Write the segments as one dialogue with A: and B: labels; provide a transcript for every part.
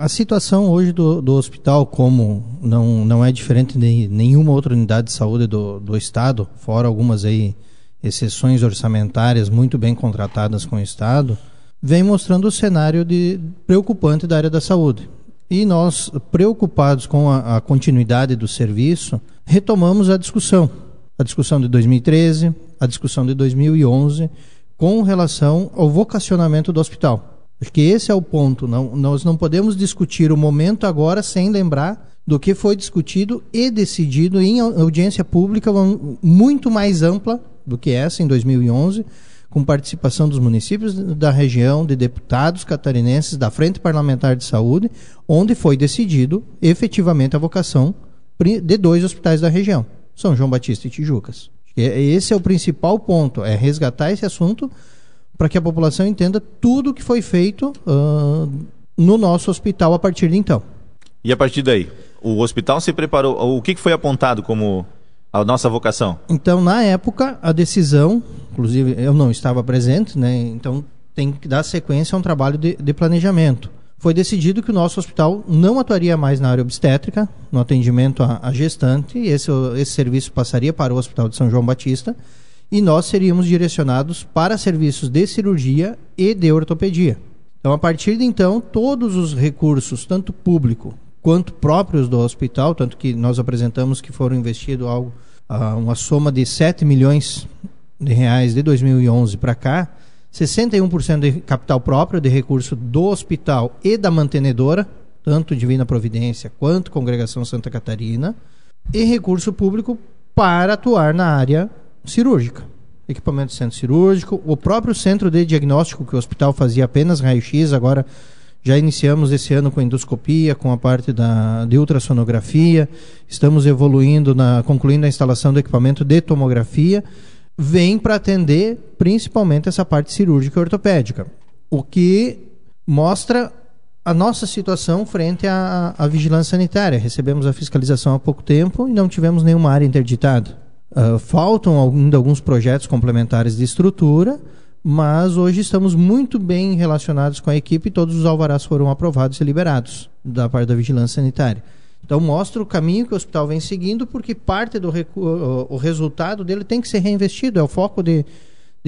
A: A situação hoje do hospital, como não é diferente de nenhuma outra unidade de saúde do Estado, fora algumas aí exceções orçamentárias muito bem contratadas com o Estado, vem mostrando o cenário preocupante da área da saúde. E nós, preocupados com a continuidade do serviço, retomamos a discussão de 2013, a discussão de 2011, com relação ao vocacionamento do hospital. Acho que esse é o ponto. Nós não podemos discutir o momento agora sem lembrar do que foi discutido e decidido em audiência pública muito mais ampla do que essa em 2011, com participação dos municípios da região, de deputados catarinenses, da Frente Parlamentar de Saúde, onde foi decidido efetivamente a vocação de 2 hospitais da região, São João Batista e Tijucas. Esse é o principal ponto, é resgatar esse assunto para que a população entenda tudo o que foi feito no nosso hospital a partir de então.
B: E a partir daí, o hospital se preparou, o que foi apontado como a nossa vocação?
A: Então, na época, a decisão, inclusive eu não estava presente, né? Então tem que dar sequência a um trabalho de planejamento. Foi decidido que o nosso hospital não atuaria mais na área obstétrica, no atendimento à gestante, e esse serviço passaria para o Hospital de São João Batista, e nós seríamos direcionados para serviços de cirurgia e de ortopedia. Então, a partir de então, todos os recursos, tanto público quanto próprios do hospital, tanto que nós apresentamos que foram investidos uma soma de 7 milhões de reais de 2011 para cá, 61% de capital próprio de recurso do hospital e da mantenedora, tanto Divina Providência quanto Congregação Santa Catarina, e recurso público para atuar na área cirúrgica. Equipamento de centro cirúrgico, o próprio centro de diagnóstico, que o hospital fazia apenas raio-x, agora já iniciamos esse ano com endoscopia, com a parte de ultrassonografia, estamos evoluindo, concluindo a instalação do equipamento de tomografia, vem para atender principalmente essa parte cirúrgica e ortopédica, o que mostra a nossa situação frente à vigilância sanitária. Recebemos a fiscalização há pouco tempo e não tivemos nenhuma área interditada. Faltam ainda alguns projetos complementares de estrutura, mas hoje estamos muito bem relacionados com a equipe e todos os alvarás foram aprovados e liberados da parte da vigilância sanitária. Então mostra o caminho que o hospital vem seguindo, porque parte o resultado dele tem que ser reinvestido, é o foco de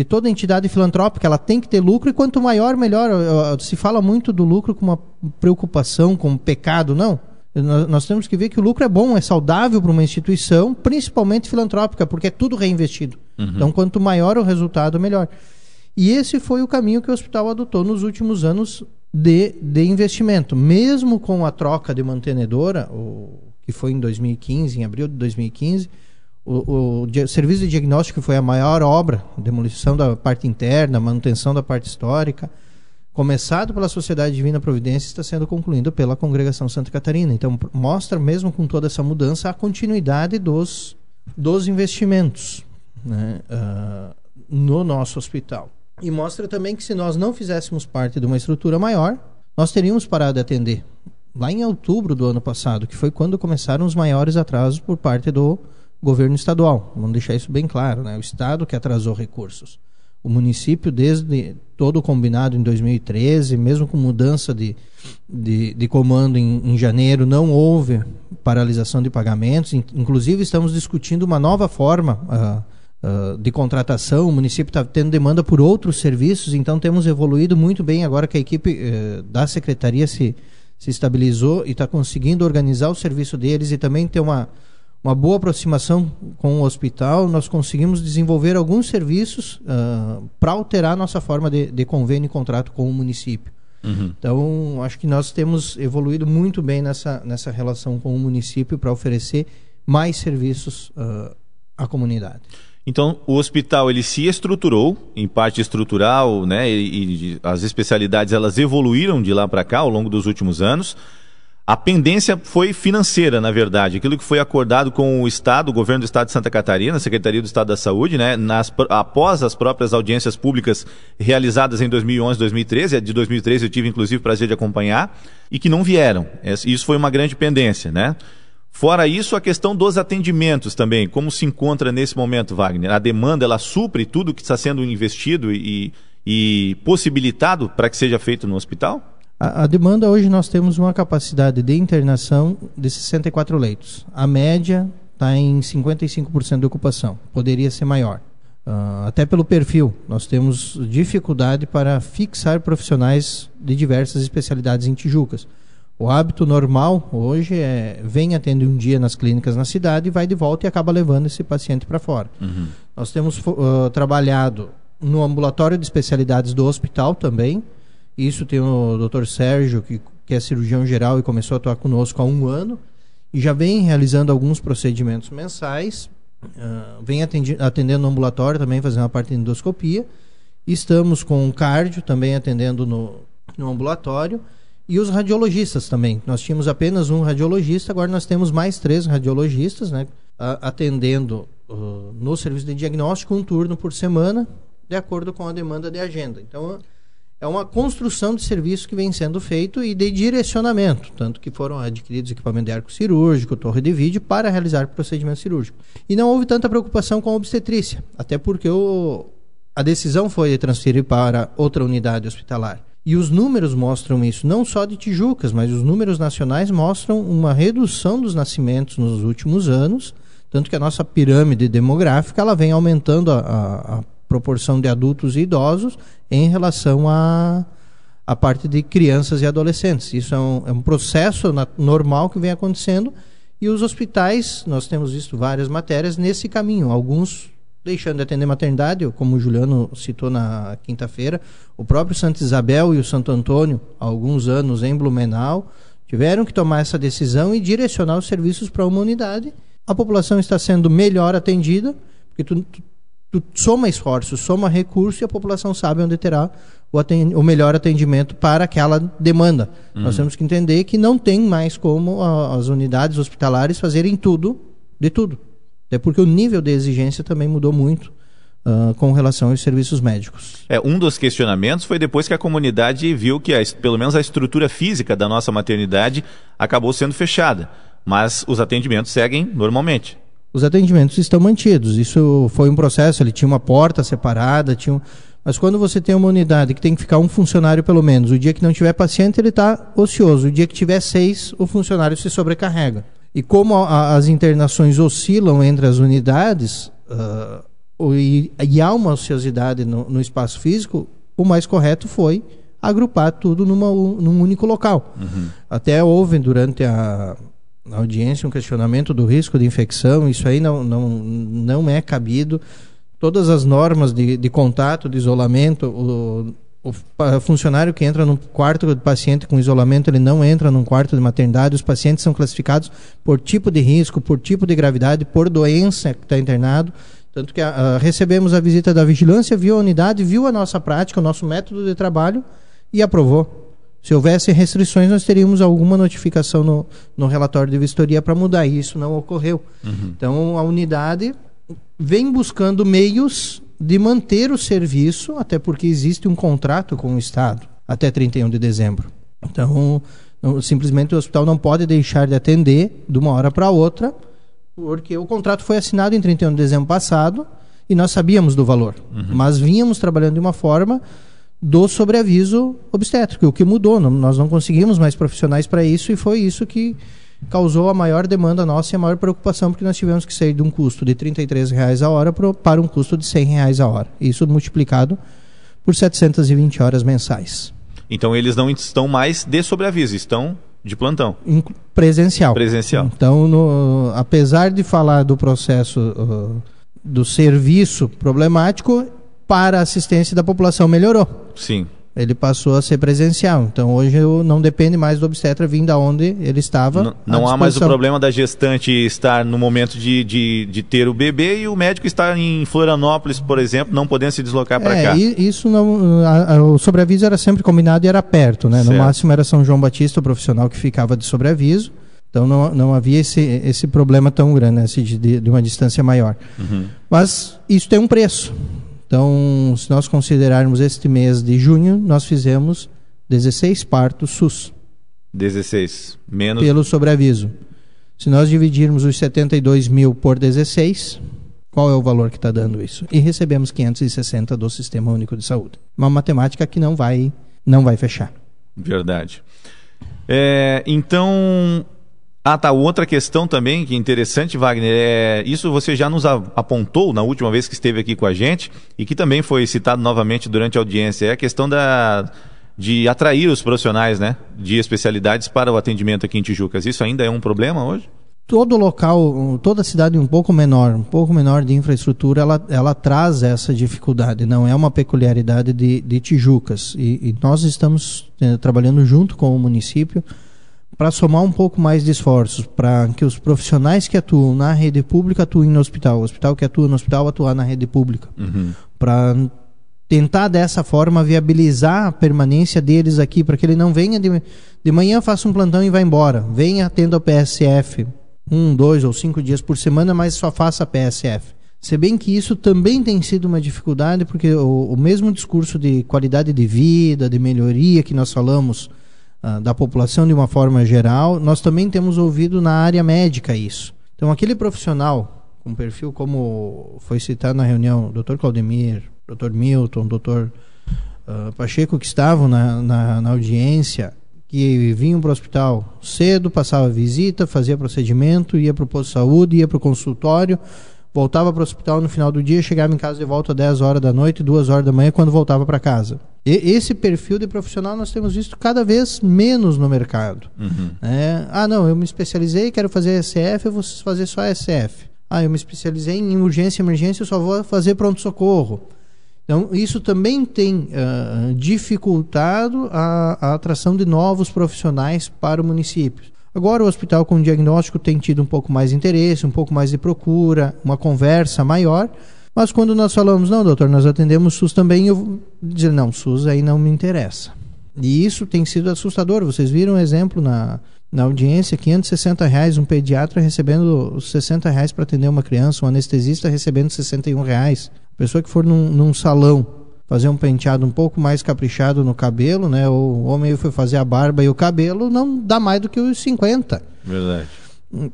A: toda entidade filantrópica, ela tem que ter lucro e quanto maior, melhor. Se fala muito do lucro com uma preocupação, com um pecado, não. Nós temos que ver que o lucro é bom, é saudável para uma instituição, principalmente filantrópica, porque é tudo reinvestido. Então quanto maior o resultado, melhor. E esse foi o caminho que o hospital adotou nos últimos anos de investimento. Mesmo com a troca de mantenedora, que foi em 2015, em abril de 2015, o serviço de diagnóstico foi a maior obra, demolição da parte interna, manutenção da parte histórica, começado pela Sociedade Divina Providência, está sendo concluído pela Congregação Santa Catarina. Então mostra, mesmo com toda essa mudança, a continuidade dos investimentos, né, no nosso hospital. E mostra também que se nós não fizéssemos parte de uma estrutura maior, nós teríamos parado de atender. Lá em outubro do ano passado, que foi quando começaram os maiores atrasos por parte do governo estadual. Vamos deixar isso bem claro, né? O Estado que atrasou recursos. O município, desde todo o combinado em 2013, mesmo com mudança de comando em janeiro, não houve paralisação de pagamentos. Inclusive, estamos discutindo uma nova forma de contratação. O município está tendo demanda por outros serviços, então temos evoluído muito bem agora que a equipe da secretaria se estabilizou e está conseguindo organizar o serviço deles e também ter uma boa aproximação com o hospital. Nós conseguimos desenvolver alguns serviços para alterar a nossa forma de convênio e contrato com o município. Então, acho que nós temos evoluído muito bem nessa relação com o município para oferecer mais serviços à comunidade.
B: Então, o hospital ele se estruturou, em parte estrutural, né, e as especialidades elas evoluíram de lá para cá ao longo dos últimos anos. A pendência foi financeira, na verdade. Aquilo que foi acordado com o Estado, o governo do Estado de Santa Catarina, a Secretaria do Estado da Saúde, né, após as próprias audiências públicas realizadas em 2011, 2013, a de 2013 eu tive inclusive o prazer de acompanhar, e que não vieram. Isso foi uma grande pendência, né? Fora isso, a questão dos atendimentos também. Como se encontra nesse momento, Wagner? A demanda, ela supre tudo que está sendo investido e possibilitado para que seja feito no hospital?
A: A demanda hoje nós temos uma capacidade de internação de 64 leitos. A média está em 55% de ocupação. Poderia ser maior. Até pelo perfil, nós temos dificuldade para fixar profissionais de diversas especialidades em Tijucas. O hábito normal hoje vem atender um dia nas clínicas na cidade, vai de volta e acaba levando esse paciente para fora. Nós temos trabalhado no ambulatório de especialidades do hospital também. Isso tem o Dr. Sérgio, que é cirurgião geral e começou a atuar conosco há 1 ano, e já vem realizando alguns procedimentos mensais. Vem atendendo no ambulatório também, fazendo a parte de endoscopia. Estamos com o cardio também atendendo no ambulatório. E os radiologistas também. Nós tínhamos apenas um radiologista, agora nós temos mais 3 radiologistas, né, atendendo no serviço de diagnóstico, 1 turno por semana, de acordo com a demanda de agenda. Então, é uma construção de serviço que vem sendo feito e de direcionamento, tanto que foram adquiridos equipamento de arco cirúrgico, torre de vídeo, para realizar procedimento cirúrgico. E não houve tanta preocupação com a obstetrícia, até porque a decisão foi de transferir para outra unidade hospitalar. E os números mostram isso, não só de Tijucas, mas os números nacionais mostram uma redução dos nascimentos nos últimos anos, tanto que a nossa pirâmide demográfica ela vem aumentando a proporção de adultos e idosos em relação à parte de crianças e adolescentes. Isso é um processo normal que vem acontecendo, e os hospitais, nós temos visto várias matérias nesse caminho, alguns deixando de atender maternidade, como o Juliano citou na quinta-feira. O próprio Santa Isabel e o Santo Antônio, há alguns anos em Blumenau, tiveram que tomar essa decisão e direcionar os serviços para uma unidade. A população está sendo melhor atendida, porque tu soma esforços, soma recurso, e a população sabe onde terá o melhor atendimento para aquela demanda. Nós temos que entender que não tem mais como as unidades hospitalares fazerem tudo, de tudo. Até porque o nível de exigência também mudou muito com relação aos serviços médicos.
B: Um dos questionamentos foi depois que a comunidade viu que pelo menos a estrutura física da nossa maternidade acabou sendo fechada, mas os atendimentos seguem normalmente.
A: Os atendimentos estão mantidos. Isso foi um processo, ele tinha uma porta separada, mas quando você tem uma unidade que tem que ficar um funcionário pelo menos, o dia que não tiver paciente ele está ocioso, o dia que tiver 6, o funcionário se sobrecarrega. E como as internações oscilam entre as unidades, e há uma ociosidade no espaço físico, o mais correto foi agrupar tudo num único local. Até houve durante a audiência um questionamento do risco de infecção. Isso aí não é cabido. Todas as normas de contato, de isolamento, o funcionário que entra num quarto de paciente com isolamento, ele não entra num quarto de maternidade. Os pacientes são classificados por tipo de risco, por tipo de gravidade, por doença que está internado. Tanto que recebemos a visita da vigilância, viu a unidade, viu a nossa prática, o nosso método de trabalho e aprovou. Se houvesse restrições, nós teríamos alguma notificação no relatório de vistoria para mudar, e isso não ocorreu. Então, a unidade vem buscando meios de manter o serviço, até porque existe um contrato com o Estado até 31 de dezembro. Então, simplesmente o hospital não pode deixar de atender de uma hora para outra, porque o contrato foi assinado em 31 de dezembro passado e nós sabíamos do valor. Mas vínhamos trabalhando de uma forma do sobreaviso obstétrico. O que mudou, nós não conseguimos mais profissionais para isso, e foi isso que causou a maior demanda nossa e a maior preocupação, porque nós tivemos que sair de um custo de R$ 33,00 a hora para um custo de R$ 100,00 a hora. Isso multiplicado por 720 horas mensais.
B: Então eles não estão mais de sobreaviso, estão de plantão.
A: Presencial. Então, apesar de falar do processo do serviço problemático, para a assistência da população melhorou.
B: Sim.
A: Ele passou a ser presencial. Então hoje não depende mais do obstetra vir da onde ele estava.
B: Não há mais o problema da gestante estar no momento de ter o bebê e o médico estar em Florianópolis, por exemplo, não podendo se deslocar para cá.
A: Isso não. O sobreaviso era sempre combinado e era perto, né? No máximo era São João Batista, o profissional que ficava de sobreaviso. Então não havia esse problema tão grande, né? de uma distância maior. Mas isso tem um preço. Então, se nós considerarmos este mês de junho, nós fizemos 16 partos SUS. 16, menos... Pelo sobreaviso. Se nós dividirmos os 72 mil por 16, qual é o valor que está dando isso? E recebemos 560 do Sistema Único de Saúde. Uma matemática que não vai fechar.
B: Verdade. Então... outra questão também que é interessante, Wagner, isso você já nos apontou na última vez que esteve aqui com a gente e que também foi citado novamente durante a audiência, é a questão de atrair os profissionais, né, de especialidades para o atendimento aqui em Tijucas. Isso ainda é um problema hoje?
A: Todo local, toda cidade um pouco menor de infraestrutura, ela traz essa dificuldade, não é uma peculiaridade de Tijucas. E nós estamos trabalhando junto com o município para somar um pouco mais de esforços, para que os profissionais que atuam na rede pública atuem no hospital, o hospital que atua no hospital atuar na rede pública, para tentar dessa forma viabilizar a permanência deles aqui, para que ele não venha de manhã, faça um plantão e vá embora, venha atenda ao PSF 1, 2 ou 5 dias por semana, mas só faça PSF. Se bem que isso também tem sido uma dificuldade, porque o mesmo discurso de qualidade de vida, de melhoria que nós falamos da população de uma forma geral, nós também temos ouvido na área médica isso. Então aquele profissional com perfil como foi citado na reunião, Dr. Claudemir, Dr. Milton, Dr. Pacheco, que estavam na audiência, que vinham para o hospital cedo, passava visita, fazia procedimento, ia para o posto de saúde, ia para o consultório, voltava para o hospital no final do dia, chegava em casa de volta às 10 horas da noite, 2 horas da manhã, quando voltava para casa. Esse perfil de profissional nós temos visto cada vez menos no mercado. Não, eu me especializei, quero fazer SF, eu vou fazer só SF. Eu me especializei em urgência e emergência, eu só vou fazer pronto-socorro. Então, isso também tem dificultado a atração de novos profissionais para o município. Agora o hospital com diagnóstico tem tido um pouco mais de interesse, um pouco mais de procura, uma conversa maior, mas quando nós falamos, não, doutor, nós atendemos SUS também, eu vou dizer, não, SUS aí não me interessa. E isso tem sido assustador. Vocês viram um exemplo na audiência, R$560, um pediatra recebendo R$60 para atender uma criança, um anestesista recebendo R$61. A pessoa que for num salão fazer um penteado um pouco mais caprichado no cabelo, né? O homem foi fazer a barba e o cabelo, não dá mais do que os 50.
B: Verdade.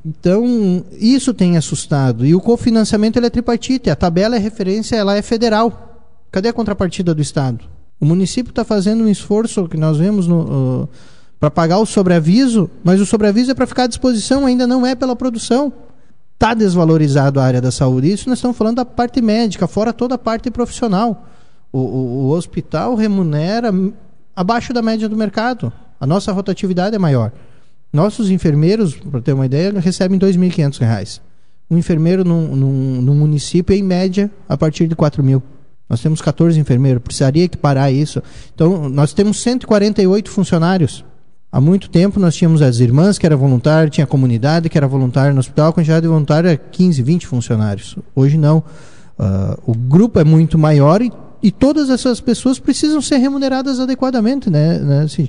A: Então, isso tem assustado. E o cofinanciamento ele é tripartite. A tabela é referência, ela é federal. Cadê a contrapartida do Estado? O município está fazendo um esforço que nós vemos para pagar o sobreaviso, mas o sobreaviso é para ficar à disposição, ainda não é pela produção. Está desvalorizado a área da saúde. Isso nós estamos falando da parte médica, fora toda a parte profissional. O hospital remunera abaixo da média do mercado. A nossa rotatividade é maior. Nossos enfermeiros, para ter uma ideia, recebem R$2.500. Um enfermeiro num município, em média, a partir de 4.000. Nós temos 14 enfermeiros, precisaria equiparar isso. Então, nós temos 148 funcionários. Há muito tempo nós tínhamos as irmãs, que era voluntário, tinha a comunidade, que era voluntário no hospital, a quantidade de voluntário é 15, 20 funcionários. Hoje não. O grupo é muito maior e todas essas pessoas precisam ser remuneradas adequadamente, né? Assim,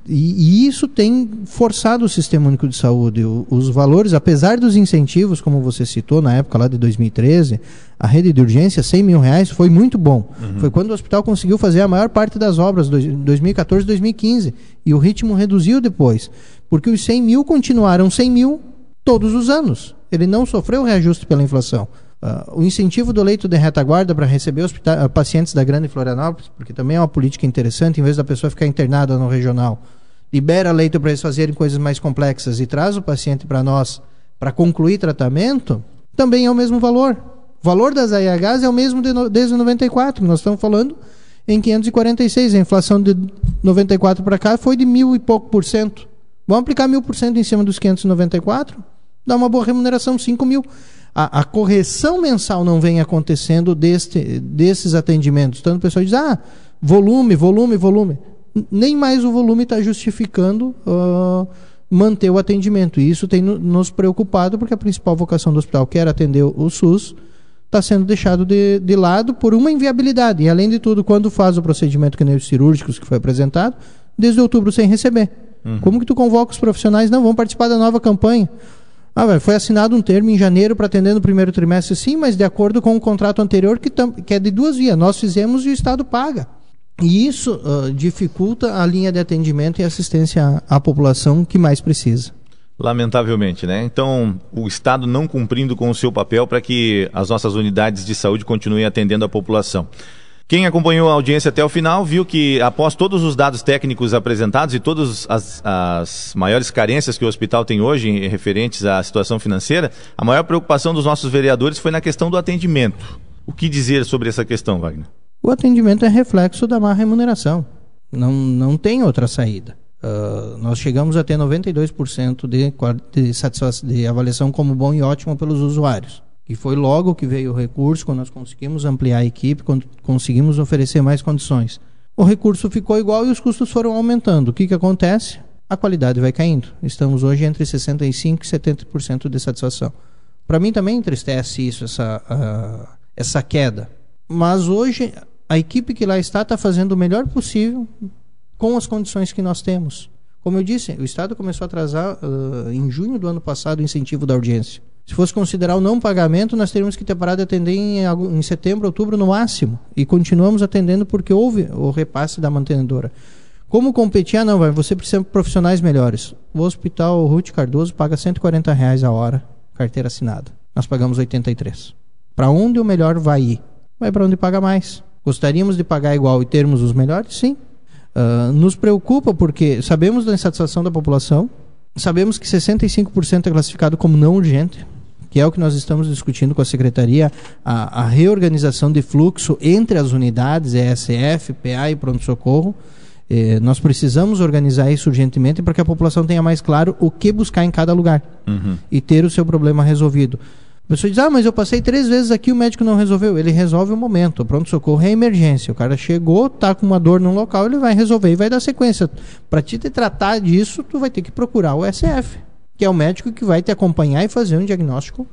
A: e isso tem forçado o Sistema Único de Saúde. Os valores, apesar dos incentivos, como você citou, na época lá de 2013, a rede de urgência, R$100.000, foi muito bom. Foi quando o hospital conseguiu fazer a maior parte das obras, 2014 e 2015. E o ritmo reduziu depois. Porque os 100.000 continuaram 100.000 todos os anos. Ele não sofreu reajuste pela inflação. O incentivo do leito de retaguarda para receber pacientes da Grande Florianópolis, porque também é uma política interessante, em vez da pessoa ficar internada no regional, libera leito para eles fazerem coisas mais complexas e traz o paciente para nós para concluir tratamento, também é o mesmo valor. O valor das AIHs é o mesmo desde 94, nós estamos falando em 546, a inflação de 94 para cá foi de 1.000 e pouco %. Vamos aplicar 1.000% em cima dos 594? Dá uma boa remuneração, 5.000. A correção mensal não vem acontecendo desses atendimentos. Tanto o pessoal diz, volume. Nem mais o volume está justificando manter o atendimento. E isso tem nos preocupado, porque a principal vocação do hospital, que era atender o SUS, está sendo deixado de lado por uma inviabilidade. E, além de tudo, quando faz o procedimento que nem os cirúrgicos que foi apresentado, desde outubro sem receber. Como que tu convoca os profissionais? Não, vão participar da nova campanha. Foi assinado um termo em janeiro para atender no primeiro trimestre, sim, mas de acordo com o contrato anterior, que é de 2 vias. Nós fizemos e o Estado paga. E isso dificulta a linha de atendimento e assistência à população que mais precisa.
B: Lamentavelmente, né? Então, o Estado não cumprindo com o seu papel para que as nossas unidades de saúde continuem atendendo a população. Quem acompanhou a audiência até o final viu que, após todos os dados técnicos apresentados e todas as maiores carências que o hospital tem hoje referentes à situação financeira, a maior preocupação dos nossos vereadores foi na questão do atendimento. O que dizer sobre essa questão, Wagner? O
A: atendimento é reflexo da má remuneração. Não tem outra saída. Nós chegamos a ter 92% de avaliação como bom e ótimo pelos usuários. E foi logo que veio o recurso, quando nós conseguimos ampliar a equipe, quando conseguimos oferecer mais condições. O recurso ficou igual e os custos foram aumentando. O que acontece? A qualidade vai caindo. Estamos hoje entre 65% e 70% de satisfação. Para mim também entristece isso, essa queda. Mas hoje a equipe que lá está fazendo o melhor possível com as condições que nós temos. Como eu disse, o Estado começou a atrasar em junho do ano passado o incentivo da audiência. Se fosse considerar o não pagamento, nós teríamos que ter parado de atender em setembro, outubro no máximo. E continuamos atendendo porque houve o repasse da mantenedora. Como competir? Não, você precisa de profissionais melhores. O Hospital Ruth Cardoso paga R$140 a hora, carteira assinada. Nós pagamos 83. Para onde o melhor vai ir? Vai para onde paga mais. Gostaríamos de pagar igual e termos os melhores? Sim. Nos preocupa porque sabemos da insatisfação da população, sabemos que 65% é classificado como não urgente, que é o que nós estamos discutindo com a Secretaria, a reorganização de fluxo entre as unidades, ESF, PA e pronto-socorro. Nós precisamos organizar isso urgentemente para que a população tenha mais claro o que buscar em cada lugar e ter o seu problema resolvido. A pessoa diz, mas eu passei 3 vezes aqui, o médico não resolveu. Ele resolve o momento. O pronto-socorro é emergência. O cara chegou, está com uma dor num local, ele vai resolver e vai dar sequência. Para te tratar disso, tu vai ter que procurar o SF, que é o médico que vai te acompanhar e fazer um diagnóstico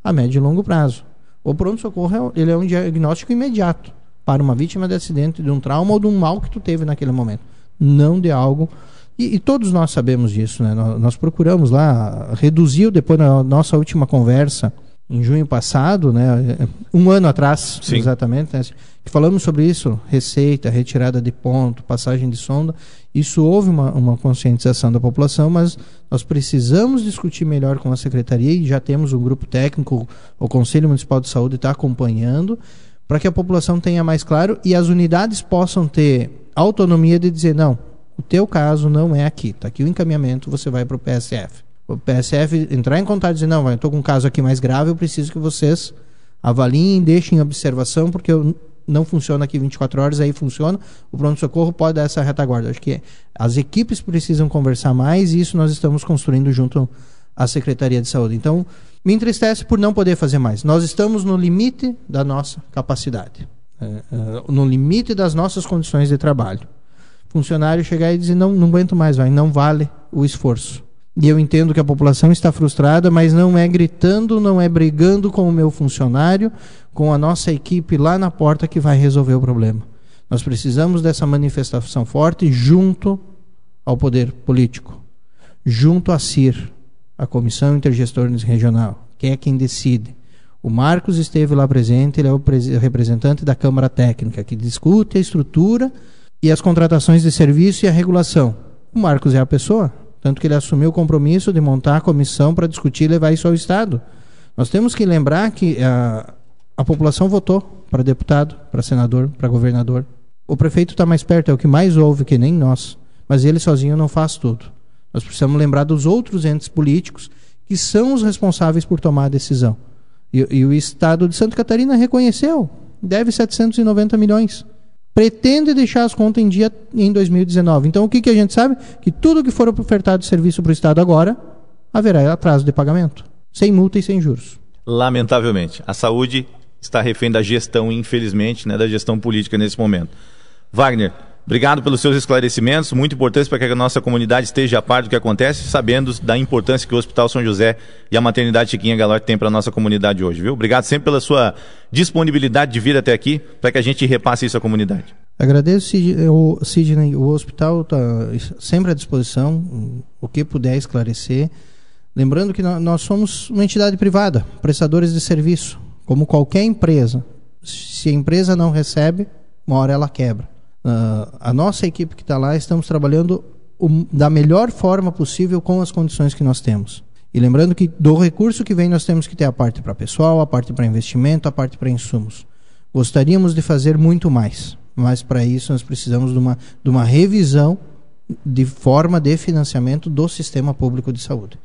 A: a médio e longo prazo. O pronto-socorro ele é um diagnóstico imediato para uma vítima de acidente, de um trauma ou de um mal que tu teve naquele momento. Não de algo... E todos nós sabemos disso, né? Nós procuramos lá, reduziu depois na nossa última conversa, em junho passado, né, 1 ano atrás, sim, exatamente, né, que falamos sobre isso, receita, retirada de ponto, passagem de sonda. Isso houve uma conscientização da população, mas nós precisamos discutir melhor com a Secretaria e já temos um grupo técnico, o Conselho Municipal de Saúde está acompanhando, para que a população tenha mais claro e as unidades possam ter autonomia de dizer, não, o teu caso não é aqui, está aqui o encaminhamento, você vai para o PSF. O PSF entrar em contato e dizer, não, eu estou com um caso aqui mais grave, eu preciso que vocês avaliem, deixem em observação, porque não funciona aqui 24 horas, aí funciona, o pronto-socorro pode dar essa retaguarda. Acho que as equipes precisam conversar mais e isso nós estamos construindo junto à Secretaria de Saúde. Então, me entristece por não poder fazer mais. Nós estamos no limite da nossa capacidade, no limite das nossas condições de trabalho. Funcionário chegar e dizer, não aguento mais, não vale o esforço. E eu entendo que a população está frustrada, mas não é gritando, não é brigando com o meu funcionário, com a nossa equipe lá na porta que vai resolver o problema. Nós precisamos dessa manifestação forte junto ao poder político, junto à CIR, a Comissão Intergestores Regional, que é quem decide. O Marcos esteve lá presente, ele é o representante da Câmara Técnica, que discute a estrutura e as contratações de serviço e a regulação. O Marcos é a pessoa, tanto que ele assumiu o compromisso de montar a comissão para discutir e levar isso ao Estado. Nós temos que lembrar que a população votou para deputado, para senador, para governador. O prefeito está mais perto, é o que mais ouve, que nem nós, mas ele sozinho não faz tudo. Nós precisamos lembrar dos outros entes políticos que são os responsáveis por tomar a decisão. E o Estado de Santa Catarina reconheceu, deve 790 milhões. Pretende deixar as contas em dia em 2019. Então, o que a gente sabe? Que tudo que for ofertado de serviço para o Estado agora, haverá atraso de pagamento, sem multa e sem juros.
B: Lamentavelmente, a saúde está refém da gestão, infelizmente, né, da gestão política nesse momento. Wagner, obrigado pelos seus esclarecimentos, muito importantes para que a nossa comunidade esteja a par do que acontece, sabendo da importância que o Hospital São José e a Maternidade Chiquinha Galorte têm para a nossa comunidade hoje, viu? Obrigado sempre pela sua disponibilidade de vir até aqui, para que a gente repasse isso à comunidade.
A: Agradeço, Sidney. O hospital está sempre à disposição, o que puder esclarecer. Lembrando que nós somos uma entidade privada, prestadores de serviço, como qualquer empresa. Se a empresa não recebe, uma hora ela quebra. A nossa equipe que está lá, estamos trabalhando da melhor forma possível com as condições que nós temos. E lembrando que do recurso que vem nós temos que ter a parte para pessoal, a parte para investimento, a parte para insumos. Gostaríamos de fazer muito mais, mas para isso nós precisamos de uma revisão de forma de financiamento do sistema público de saúde.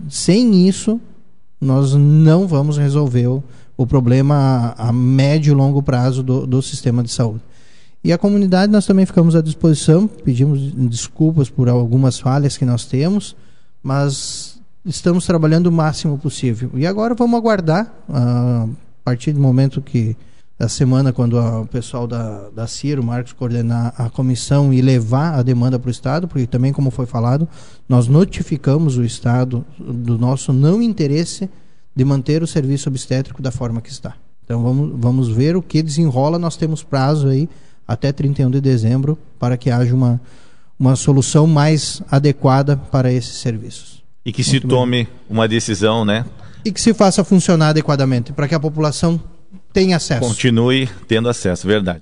A: Sem isso, nós não vamos resolver o problema a médio e longo prazo do sistema de saúde. E a comunidade, nós também ficamos à disposição, pedimos desculpas por algumas falhas que nós temos, mas estamos trabalhando o máximo possível. E agora vamos aguardar, a partir do momento que, da semana, quando o pessoal da CIR, o Marcos, coordenar a comissão e levar a demanda para o Estado, porque também, como foi falado, nós notificamos o Estado do nosso não interesse de manter o serviço obstétrico da forma que está. Então vamos ver o que desenrola. Nós temos prazo aí até 31 de dezembro para que haja uma solução mais adequada para esses serviços.
B: E que se tome uma decisão, né?
A: E que se faça funcionar adequadamente, para que a população tenha acesso.
B: Continue tendo acesso, verdade.